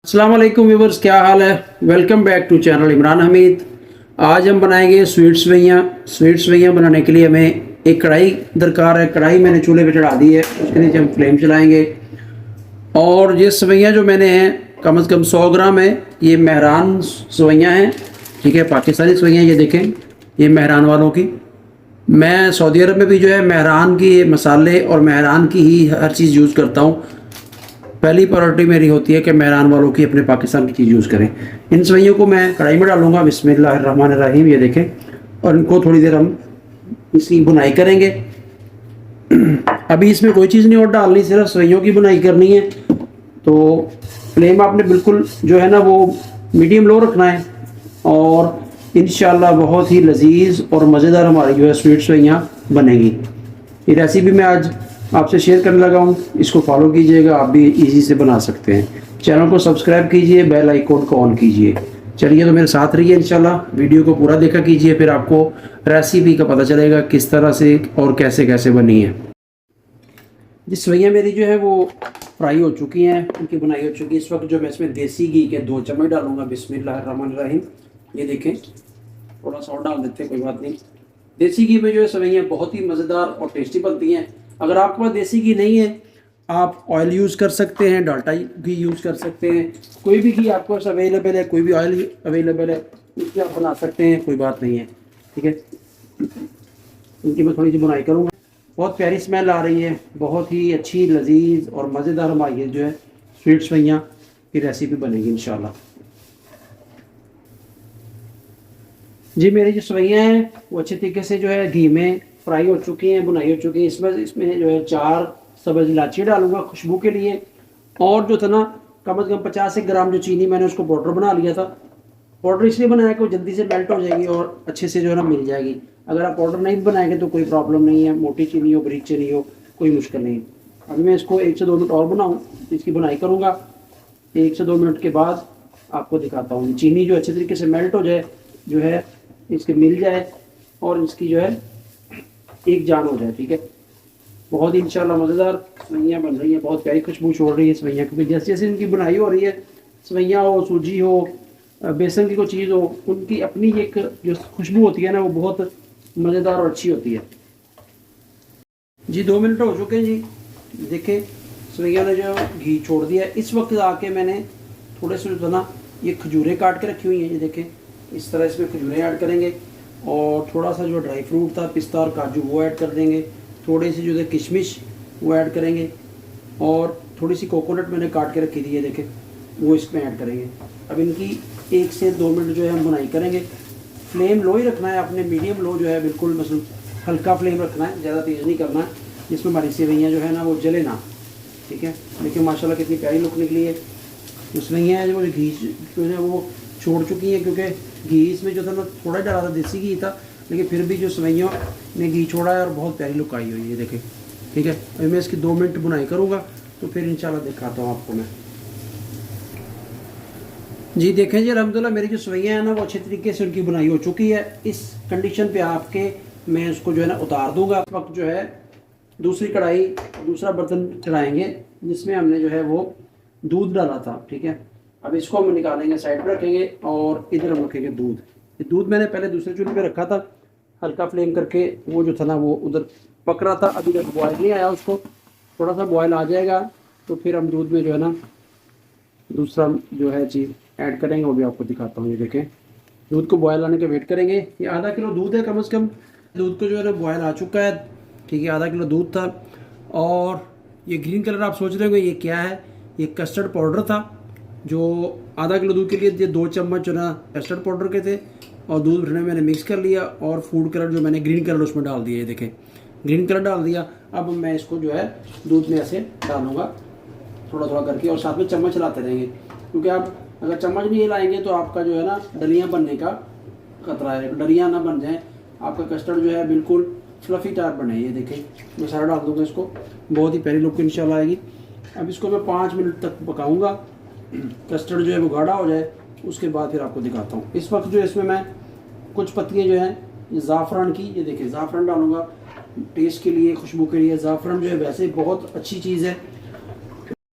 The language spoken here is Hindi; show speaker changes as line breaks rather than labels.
अस्सलाम वालेकुम व्यूवर्स, क्या हाल है। Welcome back to channel Imran Hameed. आज हम बनाएंगे स्वीट सेवइयाँ बनाने के लिए हमें एक कढ़ाई दरकार है। कढ़ाई मैंने चूल्हे पे चढ़ा दी है, उसके नीचे हम फ्लेम चलाएंगे। और ये सेवइयाँ जो मैंने हैं कम से कम 100 ग्राम है। ये मेहरान सेवइयाँ हैं, ठीक है, पाकिस्तानी सेवइयाँ। ये देखें, ये मेहरान वालों की। मैं सऊदी अरब में भी जो है मेहरान की मसाले और मेहरान की ही हर चीज़ यूज़ करता हूँ। पहली प्रायोरिटी मेरी होती है कि मेहरान वालों की अपने पाकिस्तान की चीज़ यूज़ करें। इन सेवइयों को मैं कढ़ाई में डालूंगा, बिस्मिल्लाहिर्रहमानिर्रहीम। ये देखें, और इनको थोड़ी देर हम इसकी बुनाई करेंगे। अभी इसमें कोई चीज़ नहीं और डालनी, सिर्फ सेवइयों की बुनाई करनी है। तो फ्लेम आपने बिल्कुल जो है ना वो मीडियम लो रखना है, और इंशाल्लाह बहुत ही लजीज और मज़ेदार हमारी जो है स्वीट सेवइयाँ बनेगी। ये रेसिपी मैं आज आपसे शेयर करने लगा हूँ, इसको फॉलो कीजिएगा, आप भी इजी से बना सकते हैं। चैनल को सब्सक्राइब कीजिए, बेल आइकॉन को ऑन कीजिए। चलिए तो मेरे साथ रहिए, इंशाल्लाह वीडियो को पूरा देखा कीजिए, फिर आपको रेसिपी का पता चलेगा किस तरह से और कैसे कैसे बनी है। जिस सेवइयाँ मेरी जो है वो फ्राई हो चुकी हैं, उनकी बनाई हो चुकी है। इस वक्त जो मैं इसमें देसी घी के 2 चम्मच डालूंगा, बिस्मिल्लाहिर्रहमानिर्रहीम। ये देखें, थोड़ा सा और डाल देते हैं, कोई बात नहीं। देसी घी में जो है सेवइयाँ बहुत ही मज़ेदार और टेस्टी बनती हैं। अगर आपके पास देसी घी नहीं है, आप ऑयल यूज़ कर सकते हैं, डाल्डा घी यूज़ कर सकते हैं। कोई भी घी आपके पास अवेलेबल है, कोई भी ऑयल अवेलेबल है, उससे आप बना सकते हैं, कोई बात नहीं है, ठीक है। इनकी मैं थोड़ी सी बुनाई करूँगा। बहुत प्यारी स्मेल आ रही है, बहुत ही अच्छी लजीज और मज़ेदार हमारी जो है स्वीट सेवइयाँ की रेसिपी बनेगी इंशाल्लाह। जी, मेरी जो सेवइयाँ हैं वो अच्छे तरीके से जो है घी में फ्राई हो चुकी हैं, बुनाई हो चुकी हैं। इसमें जो है 4 सब्ज़ इलायची डालूंगा खुशबू के लिए। और जो था ना, कम से कम 50 ग्राम जो चीनी, मैंने उसको पाउडर बना लिया था। पाउडर इसलिए बनाया कि वो जल्दी से मेल्ट हो जाएगी और अच्छे से जो है ना मिल जाएगी। अगर आप पाउडर नहीं बनाएंगे तो कोई प्रॉब्लम नहीं है, मोटी चीनी हो, बारीक चीनी हो, कोई मुश्किल नहीं। अभी मैं इसको 1 से 2 मिनट और बनाऊँ, इसकी बुनाई करूँगा। 1 से 2 मिनट के बाद आपको दिखाता हूँ। चीनी जो अच्छे तरीके से मेल्ट हो जाए, जो है इसके मिल जाए, और इसकी जो है एक जान हो जाए, ठीक है। बहुत ही इंशाल्लाह मज़ेदार सेवइयाँ बन रही हैं, बहुत प्यारी खुशबू छोड़ रही है सेवइयाँ, क्योंकि जैसे जैसे इनकी बुनाई हो रही है, सेवइयाँ हो, सूजी हो, बेसन की कोई चीज़ हो, उनकी अपनी एक जो खुशबू होती है ना, वो बहुत मज़ेदार और अच्छी होती है। जी, 2 मिनट हो चुके हैं जी। देखें, सेवइयाँ ने जो घी छोड़ दिया है। इस वक्त आके मैंने थोड़े से जो ना ये खजूरें काट के रखी हुई हैं, ये देखें, इस तरह इसमें खजूरें ऐड करेंगे। और थोड़ा सा जो ड्राई फ्रूट था, पिस्ता और काजू, वो ऐड कर देंगे। थोड़ी सी जो है किशमिश वो ऐड करेंगे, और थोड़ी सी कोकोनट मैंने काट के रखी थी, ये देखें, वो इसमें ऐड करेंगे। अब इनकी 1 से 2 मिनट जो है हम बुनाई करेंगे। फ्लेम लो ही रखना है आपने, मीडियम लो जो है, बिल्कुल मतलब हल्का फ्लेम रखना है, ज़्यादा तेज़ नहीं करना है, जिसमें हमारी सेवइयाँ जो है ना वो जले ना, ठीक है। देखिए माशाल्लाह कितनी प्यारी लुक निकली है। तो सेवइयाँ जो घी जो है वो छोड़ चुकी हैं, क्योंकि घी इसमें जो था ना थोड़ा डाला था, देसी घी था, लेकिन फिर भी जो सेवइयों ने घी छोड़ा है और बहुत प्यारी लुक आई हुई है, देखें, ठीक है। अभी मैं इसकी 2 मिनट बुनाई करूँगा, तो फिर इंशाल्लाह दिखाता हूँ आपको मैं। जी देखें जी, अल्हम्दुलिल्लाह मेरी जो सेवइयाँ हैं ना वो अच्छे तरीके से उनकी बुनाई हो चुकी है। इस कंडीशन पे आपके मैं उसको जो है ना उतार दूँगा। इस वक्त जो है दूसरी कढ़ाई, दूसरा बर्तन चढ़ाएँगे, जिसमें हमने जो है वो दूध डाला था, ठीक है। अब इसको हम निकालेंगे, साइड पर रखेंगे, और इधर हम रखेंगे दूध। ये दूध मैंने पहले दूसरे चूल्हे पे रखा था, हल्का फ्लेम करके, वो जो था ना वो उधर पक रहा था, अभी तक बॉयल नहीं आया। उसको थोड़ा सा बॉयल आ जाएगा तो फिर हम दूध में जो है ना दूसरा जो है चीज़ ऐड करेंगे, वो भी आपको दिखाता हूँ। ये देखें, दूध को बॉयल आने का वेट करेंगे। ये आधा किलो दूध है कम से कम। दूध को जो है ना बॉयल आ चुका है, ठीक है, आधा किलो दूध था। और ये ग्रीन कलर आप सोच रहे होंगे ये क्या है, ये कस्टर्ड पाउडर था। जो आधा किलो दूध के लिए ये 2 चम्मच जो ना कस्टर्ड पाउडर के थे, और दूध में मैंने मिक्स कर लिया, और फूड कलर जो मैंने ग्रीन कलर उसमें डाल दिया, ये देखें, ग्रीन कलर डाल दिया। अब मैं इसको जो है दूध में ऐसे डालूंगा थोड़ा थोड़ा करके, और साथ में चम्मच चलाते रहेंगे, क्योंकि आप अगर चम्मच नहीं हिलाएंगे तो आपका जो है ना डलियाँ बनने का खतरा है, डलियाँ ना बन जाए, आपका कस्टर्ड जो है बिल्कुल फ्लफ़ी टाइप बने। ये देखें, मैं सारा डाल दूँगा इसको, बहुत ही प्यारी लुक इंशाल्लाह आएगी। अब इसको मैं 5 मिनट तक पकाऊँगा, कस्टर्ड जो है वो गाढ़ा हो जाए, उसके बाद फिर आपको दिखाता हूँ। इस वक्त जो है इसमें मैं कुछ पत्तियाँ जो हैं ज़ाफ़रान की, ये देखिए, ज़ाफ़रान डालूँगा टेस्ट के लिए, खुशबू के लिए। ज़ाफ़रान जो है वैसे बहुत अच्छी चीज़ है,